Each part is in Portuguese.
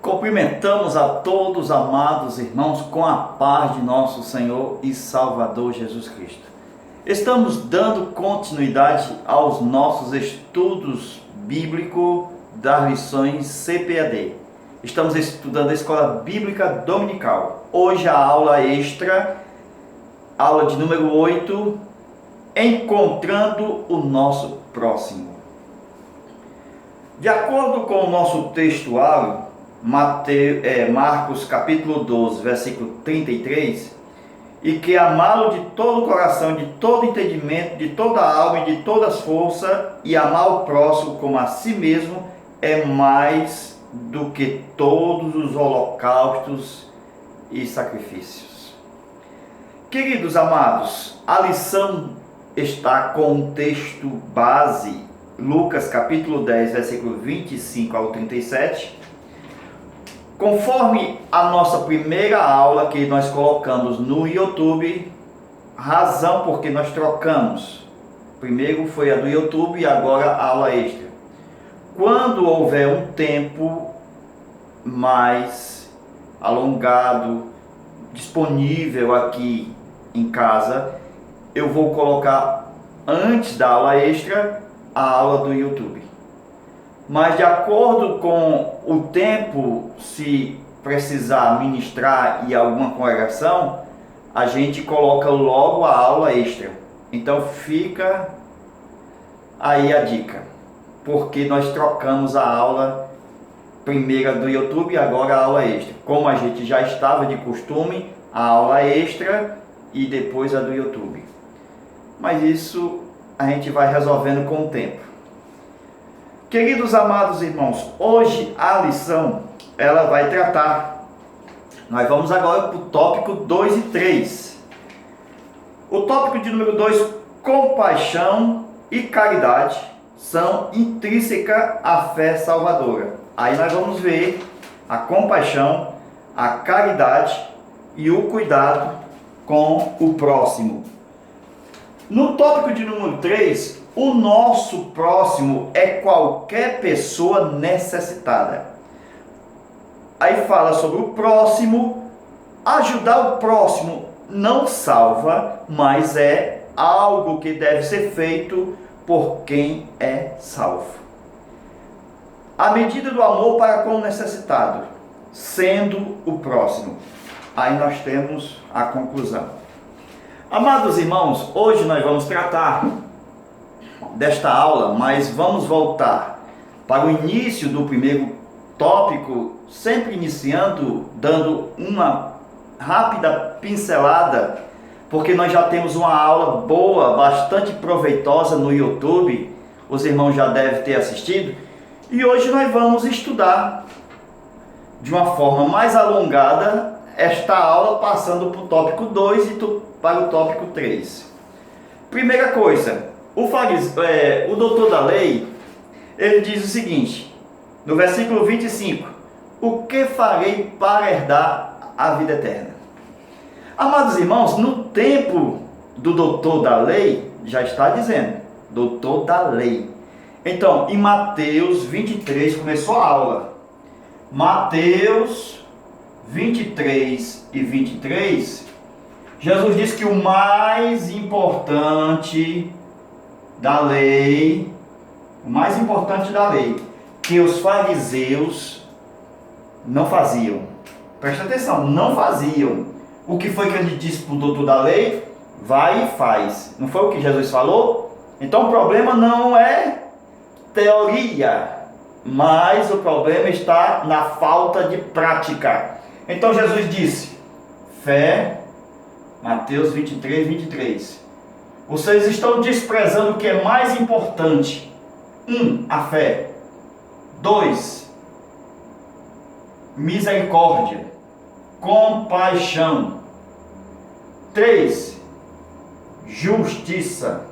Cumprimentamos a todos, amados irmãos, com a paz de nosso Senhor e Salvador Jesus Cristo. Estamos dando continuidade aos nossos estudos bíblicos das lições CPAD. Estamos estudando a Escola Bíblica Dominical. Hoje a aula extra, aula de número 8, Encontrando o Nosso Próximo. De acordo com o nosso textuário, Marcos capítulo 12, versículo 33, e que amá-lo de todo o coração, de todo entendimento, de toda a alma e de toda a força, e amar o próximo como a si mesmo, é mais do que todos os holocaustos e sacrifícios. Queridos amados, a lição está com o texto base, Lucas capítulo 10, versículo 25 ao 37, conforme a nossa primeira aula que nós colocamos no YouTube, razão porque nós trocamos. Primeiro foi a do YouTube e agora a aula extra. Quando houver um tempo mais alongado, disponível aqui em casa, eu vou colocar antes da aula extra a aula do YouTube. Mas de acordo com o tempo, se precisar ministrar e alguma congregação, a gente coloca logo a aula extra. Então fica aí a dica, porque nós trocamos a aula primeira do YouTube e agora a aula extra. Como a gente já estava de costume, a aula extra e depois a do YouTube. Mas isso a gente vai resolvendo com o tempo. Queridos amados irmãos, hoje a lição ela vai tratar. Nós vamos agora para o tópico 2 e 3. O tópico de número 2, compaixão e caridade são intrínsecas à fé salvadora. Aí nós vamos ver a compaixão, a caridade e o cuidado com o próximo. No tópico de número 3, o nosso próximo é qualquer pessoa necessitada. Aí fala sobre o próximo. Ajudar o próximo não salva, mas é algo que deve ser feito por quem é salvo. A medida do amor para com o necessitado, sendo o próximo. Aí nós temos a conclusão. Amados irmãos, hoje nós vamos tratar desta aula, mas vamos voltar para o início do primeiro tópico, sempre iniciando, dando uma rápida pincelada, porque nós já temos uma aula boa, bastante proveitosa no YouTube, os irmãos já devem ter assistido, e hoje nós vamos estudar de uma forma mais alongada esta aula, passando para o tópico 2 e para o tópico 3. Primeira coisa, o doutor da lei, ele diz o seguinte, no versículo 25, o que farei para herdar a vida eterna? Amados irmãos, no tempo do doutor da lei, já está dizendo, doutor da lei. Então, em Mateus 23, começou a aula. Mateus 23 e 23, Jesus disse que o mais importante da lei, que os fariseus não faziam. Presta atenção, não faziam. O que foi que ele disse para o doutor da lei? Vai e faz. Não foi o que Jesus falou? Então o problema não é teoria, mas o problema está na falta de prática. Então Jesus disse, fé, Mateus 23, 23. Vocês estão desprezando o que é mais importante. 1, a fé. 2, misericórdia, compaixão. 3, justiça.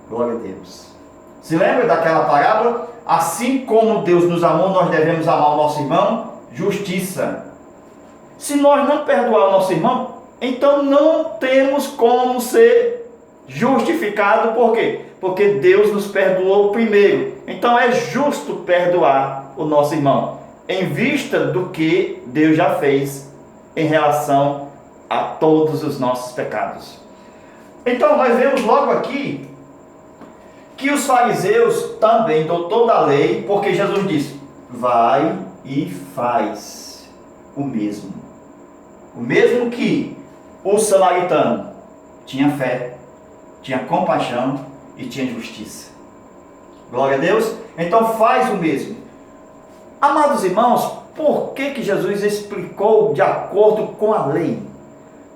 Glória a Deus. Se lembra daquela parábola? Assim como Deus nos amou, nós devemos amar o nosso irmão. Justiça. Se nós não perdoar o nosso irmão, então não temos como ser justificado. Por quê? Porque Deus nos perdoou primeiro. Então é justo perdoar o nosso irmão. em vista do que Deus já fez em relação a todos os nossos pecados. Então nós vemos logo aqui que os fariseus também, doutor da lei, porque Jesus disse, vai e faz o mesmo. O mesmo que o samaritano tinha fé, tinha compaixão e tinha justiça. Glória a Deus. Então faz o mesmo. Amados irmãos, por que Jesus explicou de acordo com a lei?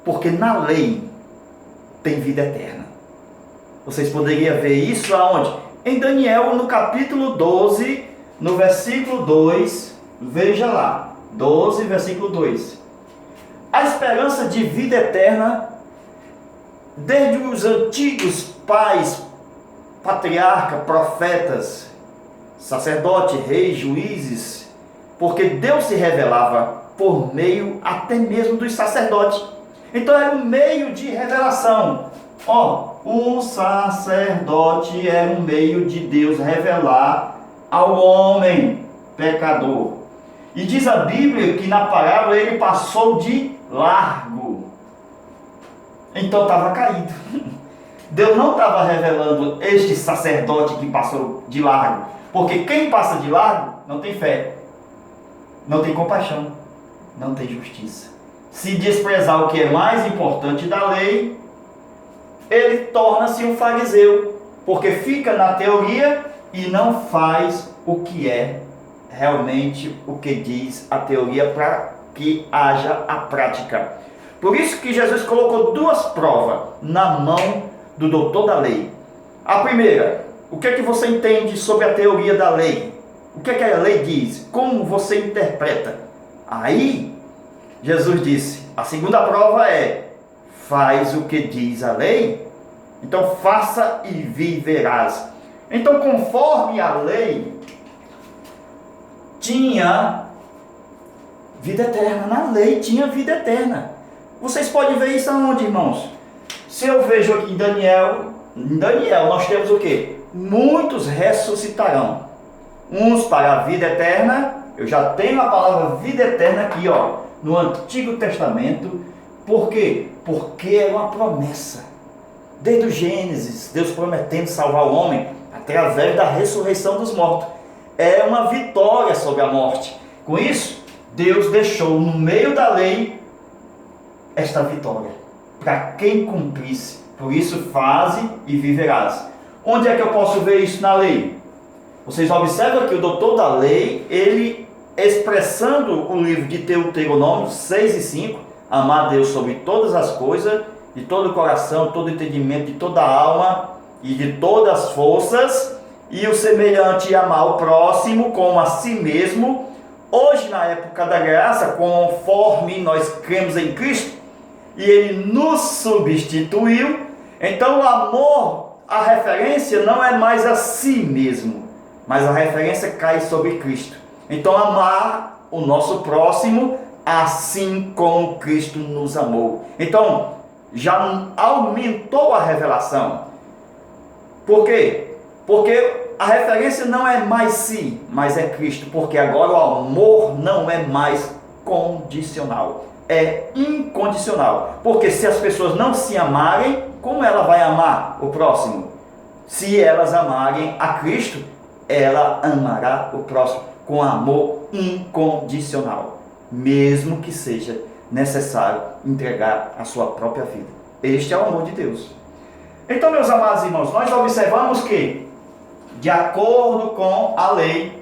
Porque na lei tem vida eterna. Vocês poderiam ver isso aonde? Em Daniel, no capítulo 12, no versículo 2, veja lá, 12, versículo 2. A esperança de vida eterna, desde os antigos pais, patriarca, profetas, sacerdote, reis, juízes, porque Deus se revelava por meio até mesmo dos sacerdotes. Então era um meio de revelação. O sacerdote era um meio de Deus revelar ao homem pecador. E diz a Bíblia que na parábola ele passou de largo. Então estava caído. Deus não estava revelando este sacerdote que passou de largo. Porque quem passa de largo não tem fé, não tem compaixão, não tem justiça. Se desprezar o que é mais importante da lei, ele torna-se um fariseu, porque fica na teoria e não faz o que é realmente o que diz a teoria para que haja a prática. Por isso que Jesus colocou duas provas na mão do doutor da lei. A primeira, o que é que você entende sobre a teoria da lei? O que é que a lei diz? Como você interpreta? Aí, Jesus disse, a segunda prova é, faz o que diz a lei, então faça e viverás. Então, conforme a lei, tinha vida eterna. Na lei tinha vida eterna. Vocês podem ver isso aonde, irmãos? Se eu vejo aqui em Daniel nós temos o quê? Muitos ressuscitarão. Uns para a vida eterna. Eu já tenho a palavra vida eterna aqui, no Antigo Testamento. Por quê? Porque é uma promessa. Desde o Gênesis, Deus prometendo salvar o homem através da ressurreição dos mortos. É uma vitória sobre a morte. Com isso, Deus deixou no meio da lei esta vitória para quem cumprisse. Por isso, faze e viverás. Onde é que eu posso ver isso na lei? Vocês observam que o doutor da lei, ele expressando o livro de Deuteronômio 6 e 5, amar a Deus sobre todas as coisas, de todo o coração, todo o entendimento, de toda a alma e de todas as forças, e o semelhante amar o próximo como a si mesmo. Hoje, na época da graça, conforme nós cremos em Cristo, e Ele nos substituiu, então o amor, a referência não é mais a si mesmo, mas a referência cai sobre Cristo. Então amar o nosso próximo assim como Cristo nos amou. Então já aumentou a revelação. Por quê? Porque a referência não é mais si, mas é Cristo. Porque agora o amor não é mais condicional, é incondicional. Porque se as pessoas não se amarem, como ela vai amar o próximo? Se elas amarem a Cristo, ela amará o próximo com amor incondicional, mesmo que seja necessário entregar a sua própria vida. Este é o amor de Deus. Então, meus amados irmãos, nós observamos que, de acordo com a lei,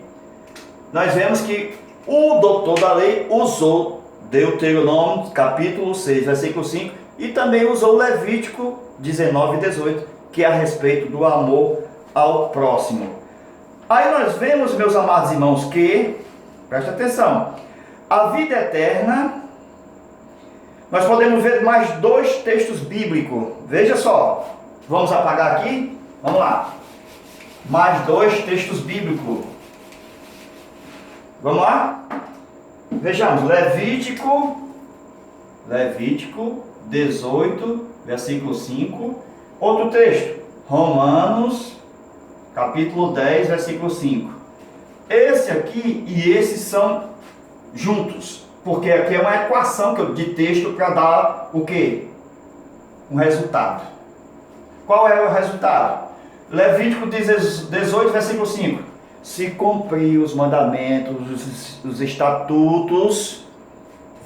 nós vemos que o doutor da lei usou Deuteronômio capítulo 6, versículo 5, e também usou Levítico 19 e 18, que é a respeito do amor ao próximo. Aí nós vemos, meus amados irmãos, que, preste atenção, a vida eterna, nós podemos ver mais dois textos bíblicos. Veja só, vamos apagar aqui, vamos lá. Mais dois textos bíblicos. Vamos lá? Vejamos, Levítico 18, versículo 5. Outro texto, Romanos, capítulo 10, versículo 5. Esse aqui e esse são juntos, porque aqui é uma equação de texto para dar o quê? Um resultado. Qual é o resultado? Levítico 18, versículo 5. Se cumprir os mandamentos, os estatutos,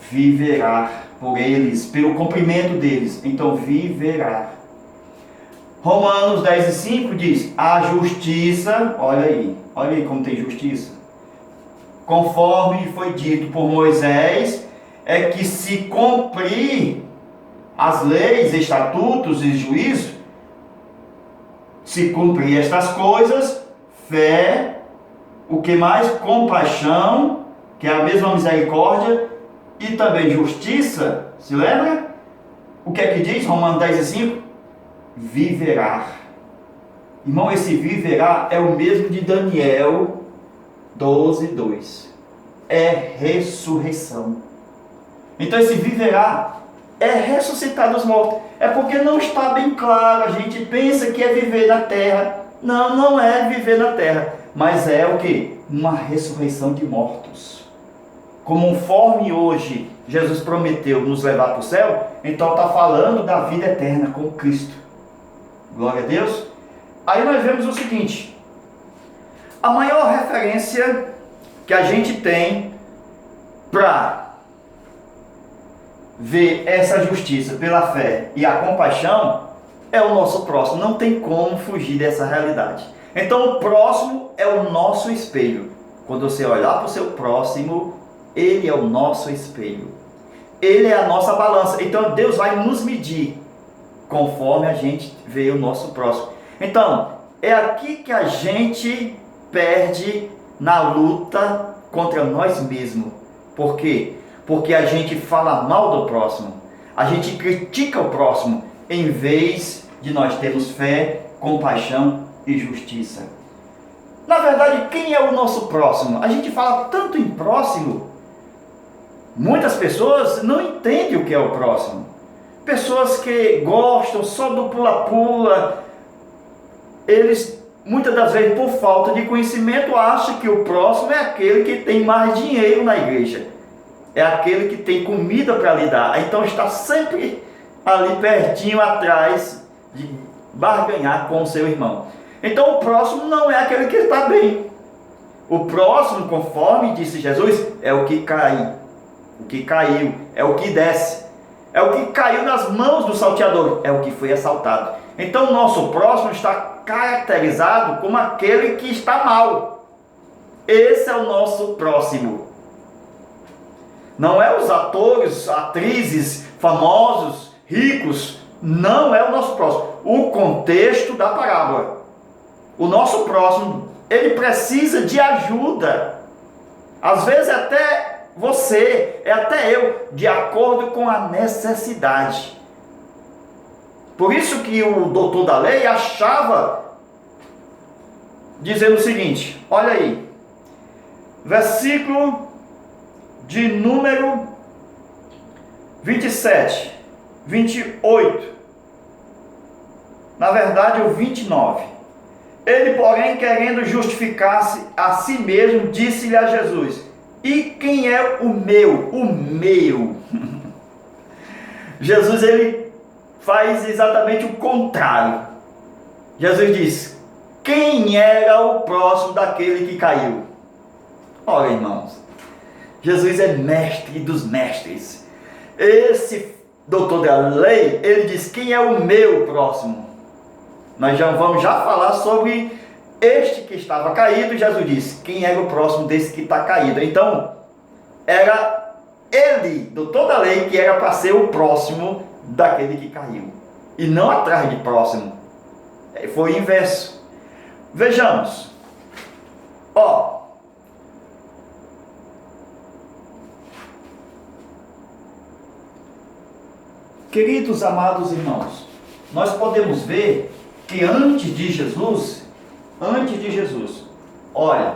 viverá por eles, pelo cumprimento deles. Então viverá. Romanos 10 e 5 diz, a justiça, olha aí como tem justiça. Conforme foi dito por Moisés, é que se cumprir as leis, estatutos e juízos, se cumprir estas coisas, fé, o que mais? Compaixão, que é a mesma misericórdia, e também justiça, se lembra? O que é que diz Romanos 10 e 5? Viverá. Irmão, esse viverá é o mesmo de Daniel 12, 2. É ressurreição. Então esse viverá é ressuscitar dos mortos. É porque não está bem claro, a gente pensa que é viver na terra. Não, não é viver na terra, mas é o que? Uma ressurreição de mortos. Conforme hoje Jesus prometeu nos levar para o céu, então está falando da vida eterna com Cristo. Glória a Deus. Aí nós vemos o seguinte, a maior referência que a gente tem para ver essa justiça pela fé e a compaixão é o nosso próximo. Não tem como fugir dessa realidade. Então o próximo é o nosso espelho. Quando você olhar para o seu próximo, ele é o nosso espelho. Ele é a nossa balança. Então Deus vai nos medir conforme a gente vê o nosso próximo. Então, é aqui que a gente perde na luta contra nós mesmos. Por quê? Porque a gente fala mal do próximo. A gente critica o próximo, em vez de nós termos fé, compaixão e justiça. Na verdade, quem é o nosso próximo? A gente fala tanto em próximo. Muitas pessoas não entendem o que é o próximo. Pessoas que gostam só do pula-pula, eles muitas das vezes por falta de conhecimento acham que o próximo é aquele que tem mais dinheiro na igreja, é aquele que tem comida para lhe dar, então está sempre ali pertinho atrás de barganhar com o seu irmão. Então o próximo não é aquele que está bem. O próximo, conforme disse Jesus, é o que cai, o que caiu, é o que desce. É o que caiu nas mãos do salteador, é o que foi assaltado. Então o nosso próximo está caracterizado como aquele que está mal. Esse é o nosso próximo. Não é os atores, atrizes, famosos, ricos. Não é o nosso próximo. O contexto da parábola. O nosso próximo, ele precisa de ajuda. Às vezes até você, é até eu, de acordo com a necessidade. Por isso que o doutor da lei achava, dizendo o seguinte, olha aí, versículo de número 27, 28, na verdade o 29. Ele, porém, querendo justificar-se a si mesmo, disse-lhe a Jesus, e quem é o meu? O meu. Jesus, ele faz exatamente o contrário. Jesus diz, quem era o próximo daquele que caiu? Olha, irmãos, Jesus é mestre dos mestres. Esse doutor da lei, ele diz, quem é o meu próximo? Nós já vamos falar sobre este que estava caído. Jesus disse, quem era o próximo desse que está caído? Então, era ele, doutor da lei, que era para ser o próximo daquele que caiu. E não atrás de próximo. Foi o inverso. Vejamos. Queridos amados irmãos, nós podemos ver que antes de Jesus, olha,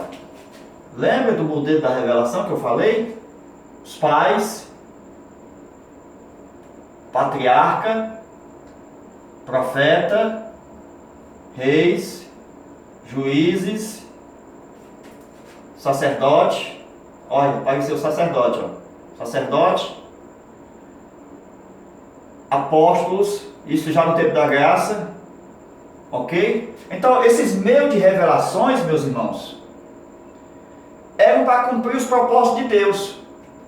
lembra do modelo da revelação que eu falei? Os pais, patriarca, profeta, reis, juízes, sacerdote, Olha, apareceu o sacerdote, ó. Sacerdote, apóstolos, isso já no tempo da graça, ok? Então, esses meios de revelações, meus irmãos, eram para cumprir os propósitos de Deus.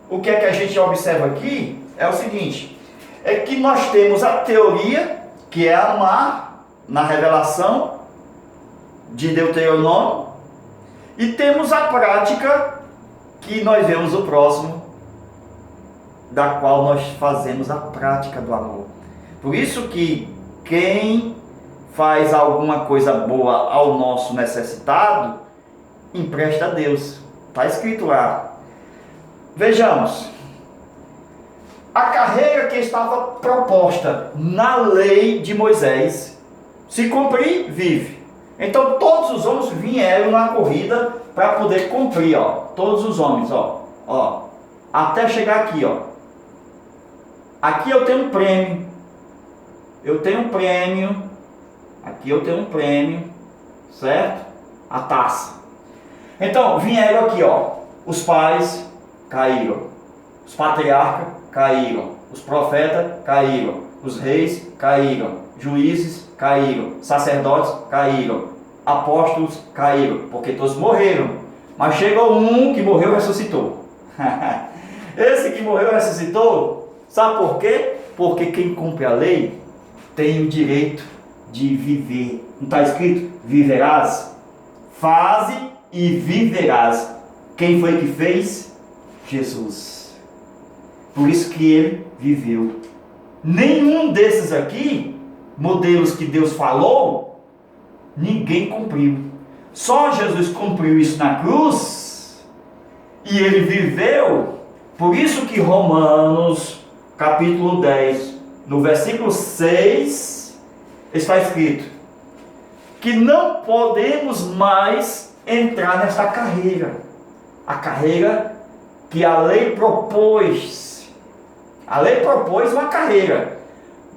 O que é que a gente observa aqui é o seguinte, é que nós temos a teoria, que é amar na revelação de Deuteronômio, e temos a prática, que nós vemos o próximo, da qual nós fazemos a prática do amor. Por isso que quem faz alguma coisa boa ao nosso necessitado, empresta a Deus. Está escrito lá. Vejamos. A carreira que estava proposta na lei de Moisés, se cumprir, vive. Então todos os homens vieram na corrida para poder cumprir, ó. Todos os homens, ó, até chegar aqui, ó. Aqui eu tenho um prêmio. Aqui eu tenho um prêmio, certo? A taça. Então vieram aqui, ó. Os pais caíram, os patriarcas caíram, os profetas caíram, os reis caíram, juízes caíram, sacerdotes caíram, apóstolos caíram, porque todos morreram. Mas chegou um que morreu e ressuscitou. Esse que morreu e ressuscitou, sabe por quê? Porque quem cumpre a lei tem o direito de viver. Não está escrito? Viverás? Faze e viverás. Quem foi que fez? Jesus. Por isso que ele viveu. Nenhum desses aqui, modelos que Deus falou, ninguém cumpriu. Só Jesus cumpriu isso na cruz, e ele viveu. Por isso que Romanos, capítulo 10, no versículo 6, está escrito que não podemos mais entrar nessa carreira. A carreira que a lei propôs. A lei propôs uma carreira.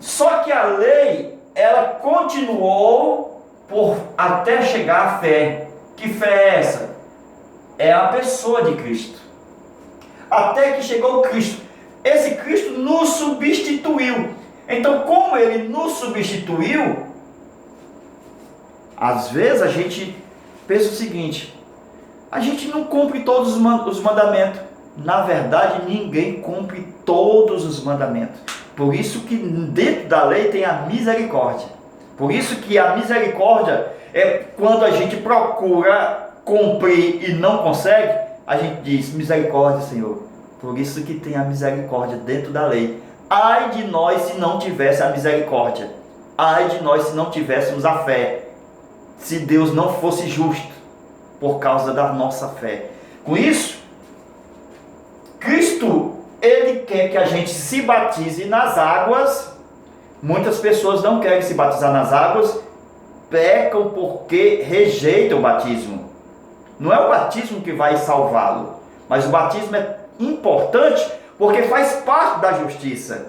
Só que a lei, ela continuou até chegar à fé. Que fé é essa? É a pessoa de Cristo. Até que chegou Cristo. Esse Cristo nos substituiu. Então, como ele nos substituiu, às vezes a gente pensa o seguinte: a gente não cumpre todos os mandamentos. Na verdade, ninguém cumpre todos os mandamentos. Por isso que dentro da lei tem a misericórdia. Por isso que a misericórdia é quando a gente procura cumprir e não consegue, a gente diz: misericórdia, Senhor. Por isso que tem a misericórdia dentro da lei. Ai de nós se não tivesse a misericórdia. Ai de nós se não tivéssemos a fé. Se Deus não fosse justo por causa da nossa fé. Com isso, Cristo, ele quer que a gente se batize nas águas. Muitas pessoas não querem se batizar nas águas, pecam porque rejeitam o batismo. Não é o batismo que vai salvá-lo, mas o batismo é importante porque faz parte da justiça.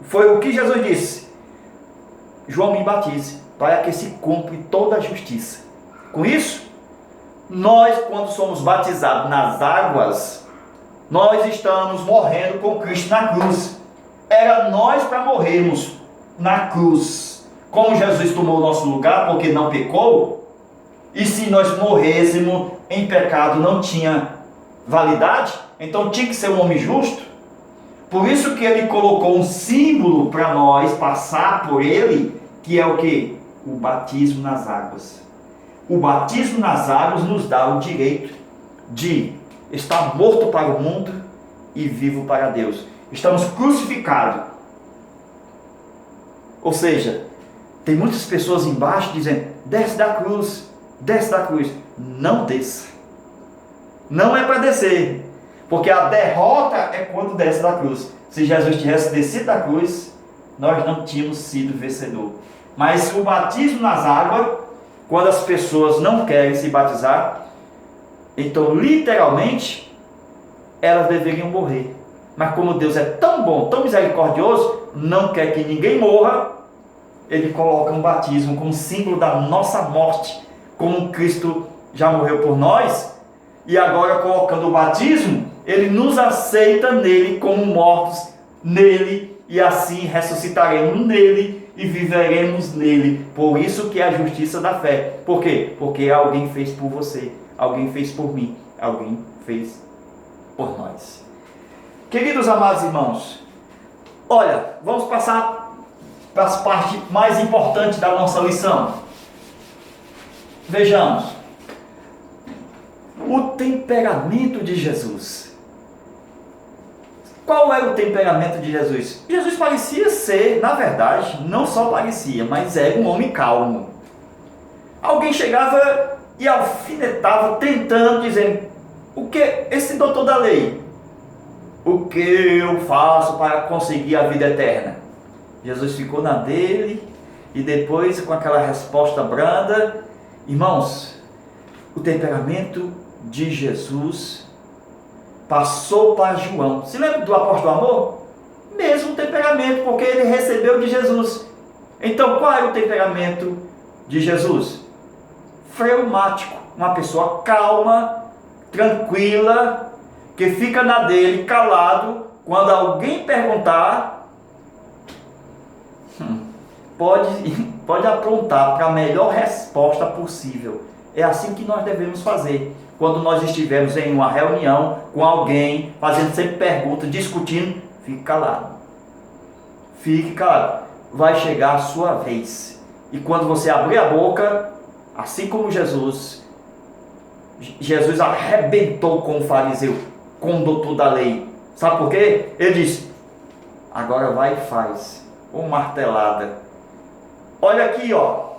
Foi o que Jesus disse: João me batize, para que se cumpra toda a justiça. Com isso, nós, quando somos batizados nas águas, nós estamos morrendo com Cristo na cruz. Era nós para morrermos na cruz. Como Jesus tomou o nosso lugar porque não pecou, e se nós morrêssemos em pecado não tinha validade, então tinha que ser um homem justo. Por isso que ele colocou um símbolo para nós passar por ele, que é o que? O batismo nas águas. O batismo nas águas nos dá o direito de estar morto para o mundo e vivo para Deus. Estamos crucificados. Ou seja, tem muitas pessoas embaixo dizendo: desce da cruz, desce da cruz. Não desça. Não é para descer. Porque a derrota é quando desce da cruz. Se Jesus tivesse descido da cruz, nós não tínhamos sido vencedor. Mas o batismo nas águas, quando as pessoas não querem se batizar, então literalmente elas deveriam morrer. Mas como Deus é tão bom, tão misericordioso, não quer que ninguém morra, ele coloca um batismo como símbolo da nossa morte. Como Cristo já morreu por nós, e agora colocando o batismo, ele nos aceita nele como mortos nele, e assim ressuscitaremos nele e viveremos nele. Por isso que é a justiça da fé. Por quê? Porque alguém fez por você, alguém fez por mim, alguém fez por nós. Queridos amados irmãos, olha, vamos passar para as partes mais importantes da nossa lição. Vejamos, o temperamento de Jesus. Qual era o temperamento de Jesus? Jesus parecia ser, na verdade, não só parecia, mas era um homem calmo. Alguém chegava e alfinetava, tentando, dizendo: o que esse doutor da lei? O que eu faço para conseguir a vida eterna? Jesus ficou na dele e depois, com aquela resposta branda, irmãos, o temperamento de Jesus passou para João. Se lembra do apóstolo Amor? Mesmo temperamento, porque ele recebeu de Jesus. Então, qual é o temperamento de Jesus? Fleumático, uma pessoa calma, tranquila, que fica na dele, calado. Quando alguém perguntar, pode aprontar para a melhor resposta possível. É assim que nós devemos fazer. Quando nós estivermos em uma reunião com alguém, fazendo sempre perguntas, discutindo, fique calado. Fique calado. Vai chegar a sua vez. E quando você abrir a boca, assim como Jesus arrebentou com o fariseu, com o doutor da lei. Sabe por quê? Ele disse: agora vai e faz. Uma martelada. Olha aqui, ó.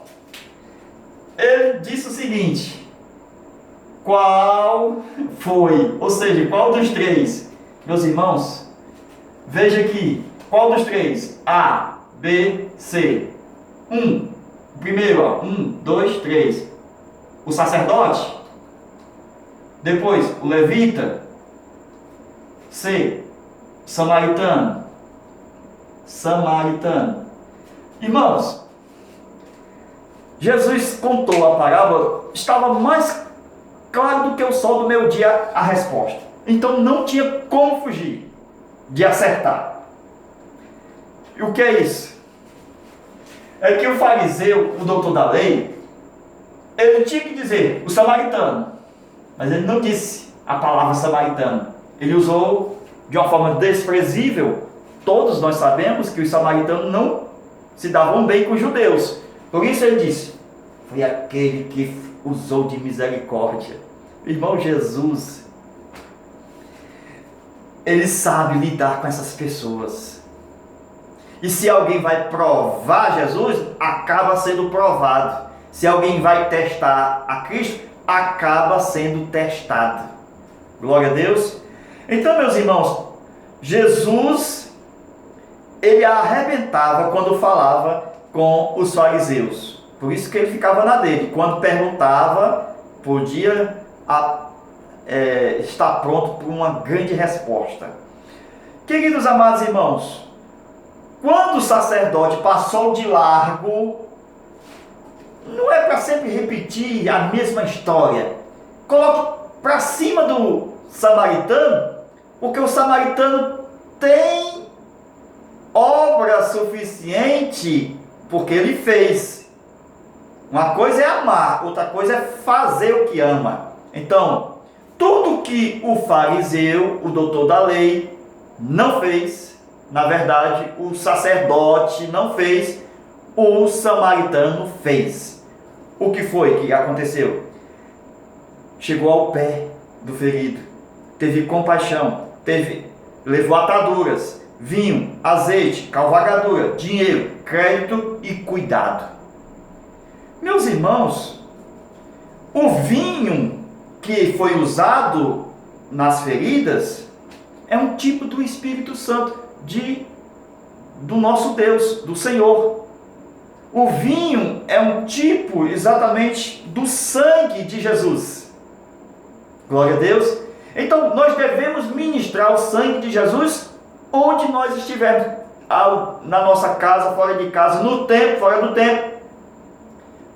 Ele disse o seguinte: qual foi? Ou seja, qual dos três? Meus irmãos, veja aqui. Qual dos três? A, B, C. O primeiro, ó. 1, 2, 3. O sacerdote. Depois, o levita. C, samaritano. Irmãos, Jesus contou a parábola, estava mais claro do que o sol do meio-dia a resposta. Então não tinha como fugir de acertar. E o que é isso? É que o fariseu, o doutor da lei, ele tinha que dizer o samaritano, mas ele não disse a palavra samaritano. Ele usou de uma forma desprezível. Todos nós sabemos que os samaritanos não se davam bem com os judeus. Por isso ele disse: foi aquele que usou de misericórdia. Irmão, Jesus, ele sabe lidar com essas pessoas. E se alguém vai provar Jesus, acaba sendo provado. Se alguém vai testar a Cristo, acaba sendo testado. Glória a Deus. Então, meus irmãos, Jesus, ele arrebentava quando falava com os fariseus. Por isso que ele ficava na dele. Quando perguntava, podia estar pronto para uma grande resposta. Queridos amados irmãos, quando o sacerdote passou de largo, não é para sempre repetir a mesma história. Coloque para cima do samaritano, porque o samaritano tem obra suficiente, porque ele fez. Uma coisa é amar, outra coisa é fazer o que ama. Então, tudo que o fariseu, o doutor da lei, não fez, na verdade, o sacerdote não fez, o samaritano fez. O que foi que aconteceu? Chegou ao pé do ferido, teve compaixão, levou ataduras, vinho, azeite, cavalgadura, dinheiro, crédito e cuidado. Meus irmãos, o vinho que foi usado nas feridas é um tipo do Espírito Santo, do nosso Deus, do Senhor. O vinho é um tipo exatamente do sangue de Jesus. Glória a Deus. Então nós devemos ministrar o sangue de Jesus onde nós estivermos, na nossa casa, fora de casa, no templo, fora do templo.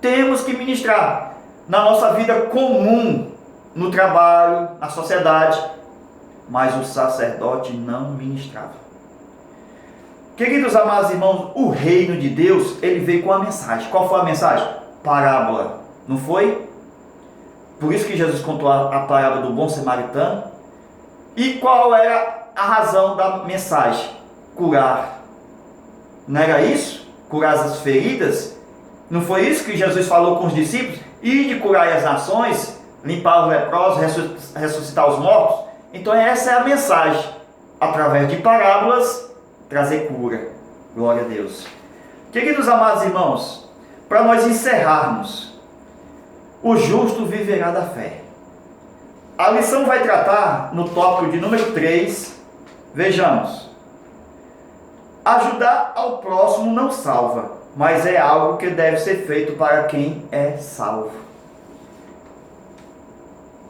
Temos que ministrar na nossa vida comum, no trabalho, na sociedade, mas o sacerdote não ministrava. Queridos amados irmãos, o reino de Deus, ele veio com a mensagem. Qual foi a mensagem? Parábola, não foi? Por isso que Jesus contou a parábola do bom samaritano. E qual era a razão da mensagem? Curar. Não era isso? Curar as feridas? Não foi isso que Jesus falou com os discípulos? Ir de curar as nações, limpar os leprosos, ressuscitar os mortos? Então essa é a mensagem. Através de parábolas, trazer cura. Glória a Deus. Queridos amados irmãos, para nós encerrarmos, o justo viverá da fé. A lição vai tratar no tópico de número 3. Vejamos. Ajudar ao próximo não salva, mas é algo que deve ser feito para quem é salvo.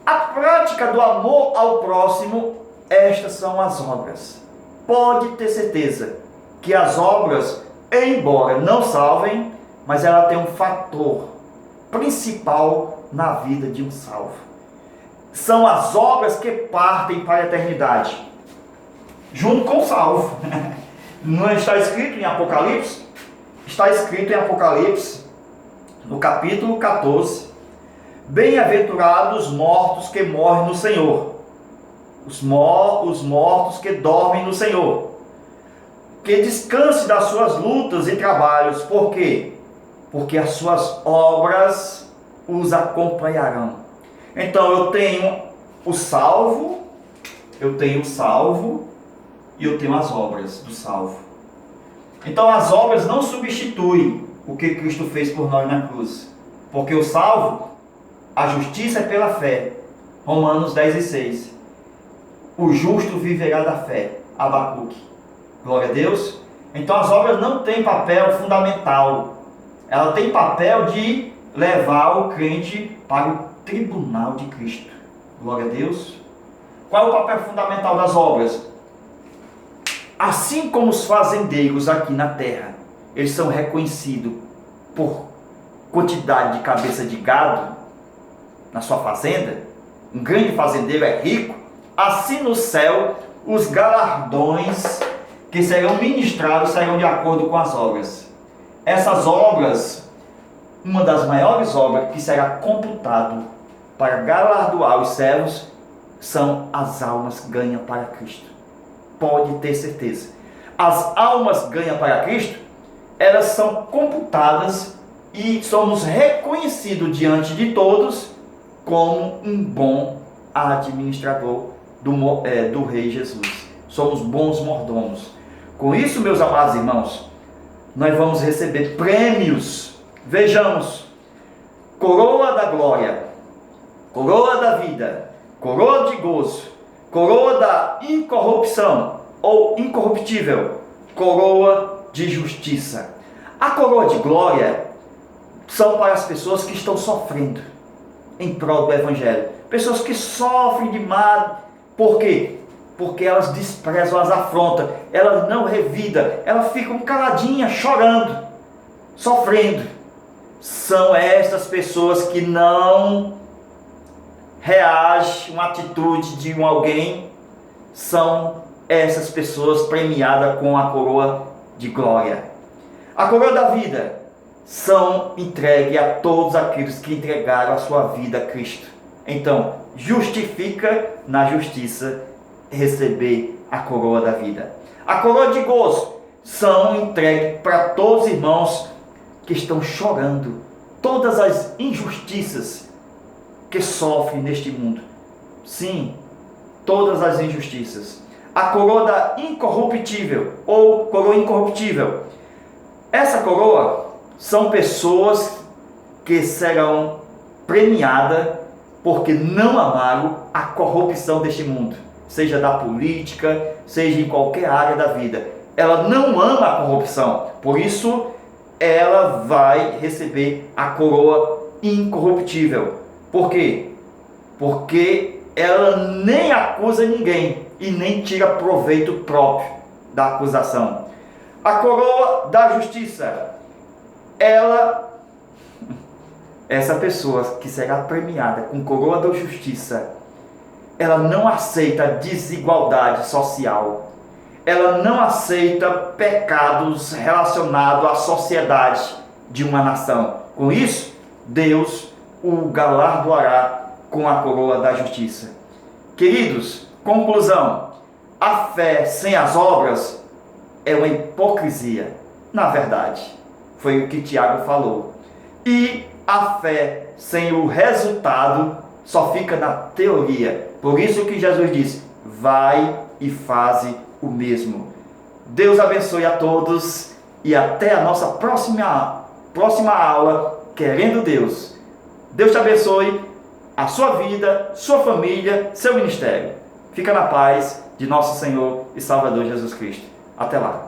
A prática do amor ao próximo, estas são as obras. Pode ter certeza que as obras, embora não salvem, mas ela tem um fator principal na vida de um salvo. São as obras que partem para a eternidade, junto com o salvo. Não está escrito em Apocalipse? Está escrito em Apocalipse, no capítulo 14, bem-aventurados os mortos que morrem no Senhor, os mortos que dormem no Senhor, que descanse das suas lutas e trabalhos. Por quê? Porque as suas obras os acompanharão. Então eu tenho o salvo e eu tenho as obras do salvo. Então as obras não substituem o que Cristo fez por nós na cruz, porque o salvo, a justiça é pela fé. Romanos 10:6. O justo viverá da fé. Abacuque. Glória a Deus. Então as obras não têm papel fundamental. Ela tem papel de levar o crente para o tribunal de Cristo. Glória a Deus. Qual é o papel fundamental das obras? Assim como os fazendeiros aqui na terra, eles são reconhecidos por quantidade de cabeça de gado na sua fazenda. Um grande fazendeiro é rico. Assim no céu, os galardões que serão ministrados serão de acordo com as obras. Essas obras, uma das maiores obras que será computado para galardoar os servos, são as almas ganhas para Cristo. Pode ter certeza. As almas ganhas para Cristo, elas são computadas e somos reconhecidos diante de todos como um bom administrador do Rei Jesus. Somos bons mordomos. Com isso, meus amados irmãos, nós vamos receber prêmios. Vejamos: coroa da glória, coroa da vida, coroa de gozo, coroa da incorrupção ou incorruptível, coroa de justiça. A coroa de glória são para as pessoas que estão sofrendo em prol do Evangelho. Pessoas que sofrem demais. Por quê? Porque elas desprezam as afrontas, elas não revidam, elas ficam caladinhas, chorando, sofrendo. São estas pessoas que não reagem uma atitude de alguém, são essas pessoas premiadas com a coroa de glória. A coroa da vida são entregues a todos aqueles que entregaram a sua vida a Cristo. Então, justifica na justiça receber a coroa da vida. A coroa de gozo são entregues para todos os irmãos que estão chorando todas as injustiças que sofrem neste mundo. Sim, todas as injustiças. A coroa da incorruptível ou coroa incorruptível. Essa coroa são pessoas que serão premiadas porque não amaram a corrupção deste mundo, seja da política, seja em qualquer área da vida. Ela não ama a corrupção, por isso ela vai receber a coroa incorruptível. Por quê? Porque ela nem acusa ninguém e nem tira proveito próprio da acusação. A coroa da justiça, ela essa pessoa que será premiada com coroa da justiça, ela não aceita desigualdade social, ela não aceita pecados relacionados à sociedade de uma nação. Com isso, Deus o galardoará com a coroa da justiça. Queridos, conclusão: a fé sem as obras é uma hipocrisia. Na verdade, foi o que Tiago falou. E a fé sem o resultado só fica na teoria. Por isso que Jesus disse: vai e faze o mesmo. Deus abençoe a todos e até a nossa próxima aula, querendo Deus. Deus te abençoe a sua vida, sua família, seu ministério. Fica na paz de nosso Senhor e Salvador Jesus Cristo. Até lá.